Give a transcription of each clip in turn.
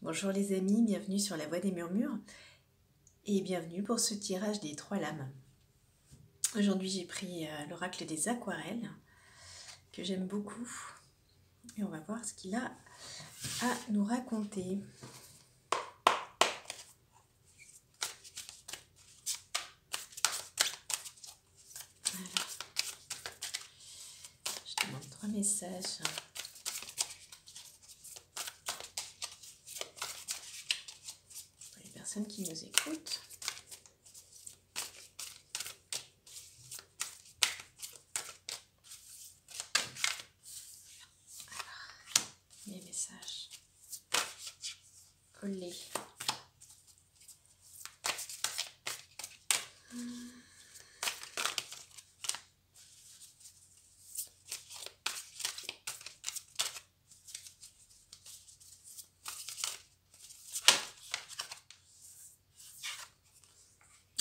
Bonjour les amis, bienvenue sur la Voix des Murmures et bienvenue pour ce tirage des 3 lames. Aujourd'hui j'ai pris l'oracle des aquarelles que j'aime beaucoup et on va voir ce qu'il a à nous raconter. Alors, je demande 3 messages. Pour les personnes qui nous écoutent. Les messages. Olé.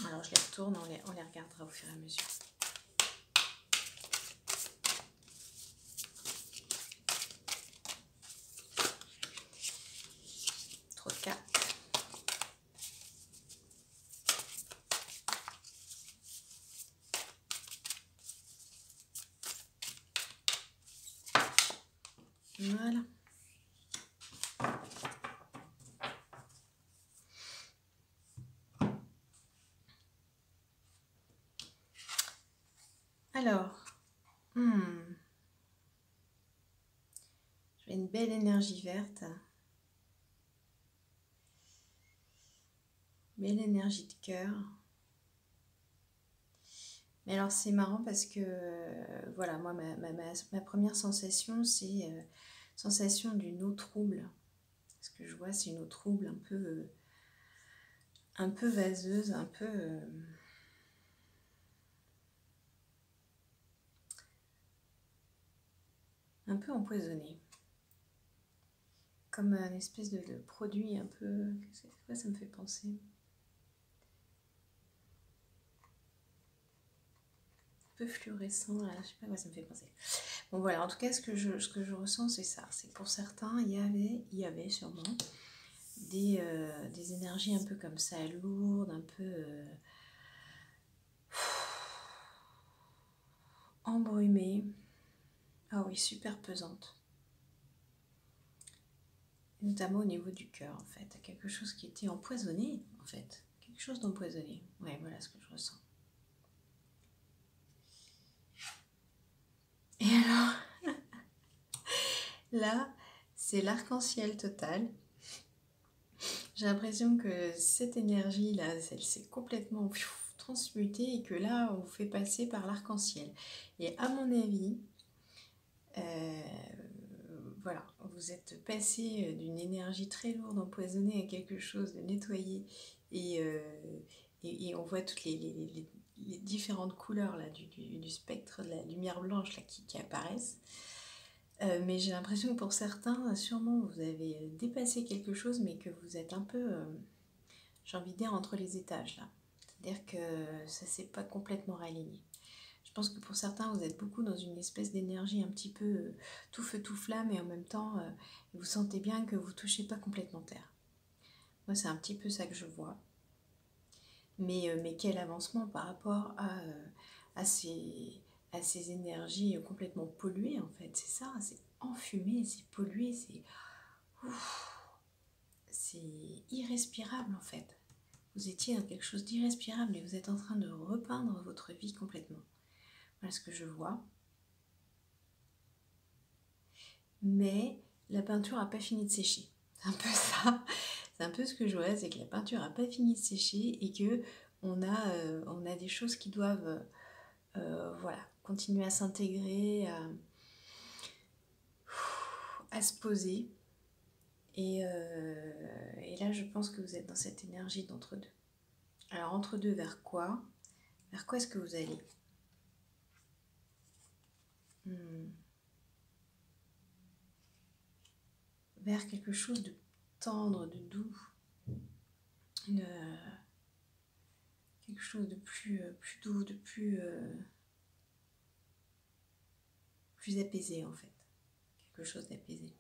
Alors je les retourne, on les regardera au fur et à mesure. Trop de cartes. Voilà. Alors, j'ai une belle énergie verte, belle énergie de cœur. Mais alors c'est marrant parce que, voilà, moi ma première sensation c'est sensation d'une eau trouble. Ce que je vois c'est une eau trouble un peu vaseuse, un peu empoisonnée. Comme un espèce de produit un peu... C'est quoi ça me fait penser ? Un peu fluorescent, là, je sais pas quoi ça me fait penser. Bon voilà, en tout cas ce que je ressens c'est ça. C'est que pour certains il y avait sûrement des énergies un peu comme ça, lourdes, un peu... embrumée. Ah oui, super pesante. Notamment au niveau du cœur, en fait. Quelque chose qui était empoisonné, en fait. Quelque chose d'empoisonné. Ouais, voilà ce que je ressens. Et alors, là, c'est l'arc-en-ciel total. J'ai l'impression que cette énergie-là, elle s'est complètement transmutée et que là, on vous fait passer par l'arc-en-ciel. Et à mon avis... voilà, vous êtes passé d'une énergie très lourde, empoisonnée à quelque chose de nettoyé et on voit toutes les différentes couleurs là, du spectre de la lumière blanche là, qui apparaissent. Mais j'ai l'impression que pour certains, sûrement vous avez dépassé quelque chose, mais que vous êtes un peu, j'ai envie de dire, entre les étages là. C'est-à-dire que ça ne s'est pas complètement réaligné. Je pense que pour certains, vous êtes beaucoup dans une espèce d'énergie un petit peu tout feu, tout flamme, et en même temps, vous sentez bien que vous ne touchez pas complètement terre. Moi, c'est un petit peu ça que je vois. Mais quel avancement par rapport à ces énergies complètement polluées, en fait. C'est ça, c'est enfumé, c'est pollué, c'est irrespirable, en fait. Vous étiez dans quelque chose d'irrespirable et vous êtes en train de repeindre votre vie complètement. Voilà ce que je vois. Mais la peinture n'a pas fini de sécher. C'est un peu ça. C'est un peu ce que je vois, c'est que la peinture n'a pas fini de sécher et que on a des choses qui doivent voilà, continuer à s'intégrer, à se poser. Et là, je pense que vous êtes dans cette énergie d'entre-deux. Alors, entre-deux, vers quoi ? Vers quoi est-ce que vous allez ? Vers quelque chose de tendre, de doux. Quelque chose de plus doux, de plus apaisé en fait. Quelque chose d'apaisé.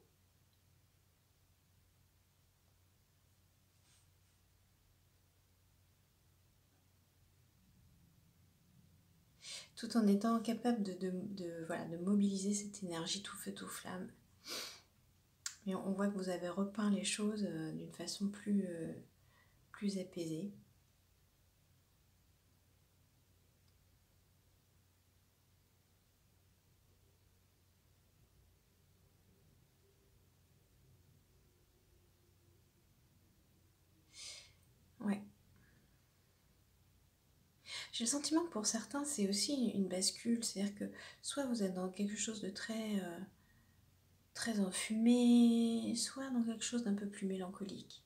tout en étant capable voilà, de mobiliser cette énergie tout feu, tout flamme. Et on voit que vous avez repeint les choses d'une façon plus apaisée. Ouais. J'ai le sentiment que pour certains, c'est aussi une bascule. C'est-à-dire que soit vous êtes dans quelque chose de très enfumé, soit dans quelque chose d'un peu plus mélancolique.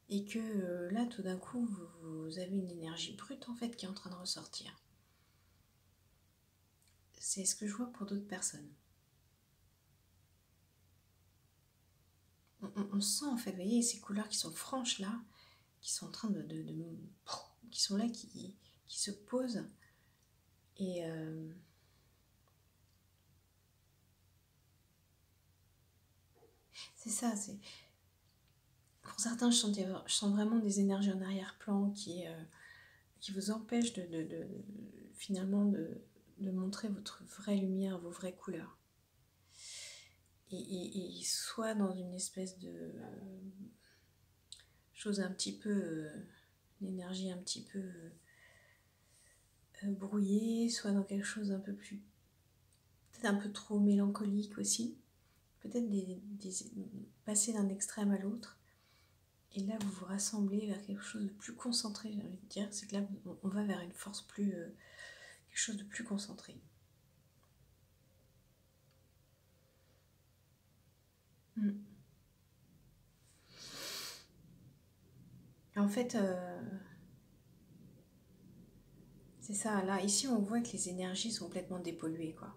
Et que là, tout d'un coup, vous avez une énergie brute en fait qui est en train de ressortir. C'est ce que je vois pour d'autres personnes. On sent en fait, vous voyez, ces couleurs qui sont franches là, qui sont en train qui sont là, qui se posent. Et c'est ça, pour certains, je sens vraiment des énergies en arrière-plan qui vous empêchent finalement de montrer votre vraie lumière, vos vraies couleurs. Et soit dans une espèce de chose un petit peu, une énergie un petit peu brouillée, soit dans quelque chose un peu plus, peut-être un peu trop mélancolique aussi, peut-être passer d'un extrême à l'autre. Et là, vous vous rassemblez vers quelque chose de plus concentré, j'ai envie de dire. C'est que là, on va vers une force plus, quelque chose de plus concentré. En fait, c'est ça. Là, ici, on voit que les énergies sont complètement dépolluées, quoi.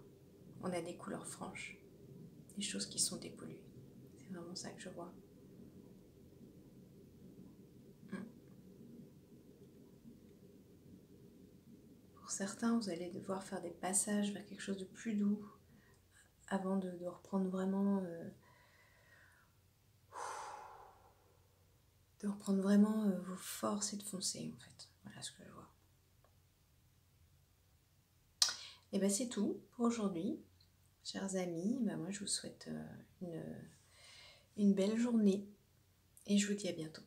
On a des couleurs franches, des choses qui sont dépolluées. C'est vraiment ça que je vois. Pour certains, vous allez devoir faire des passages vers quelque chose de plus doux avant de reprendre vraiment vos forces et de foncer, en fait. Voilà ce que je vois. Et bien, c'est tout pour aujourd'hui. Chers amis, moi je vous souhaite une belle journée et je vous dis à bientôt.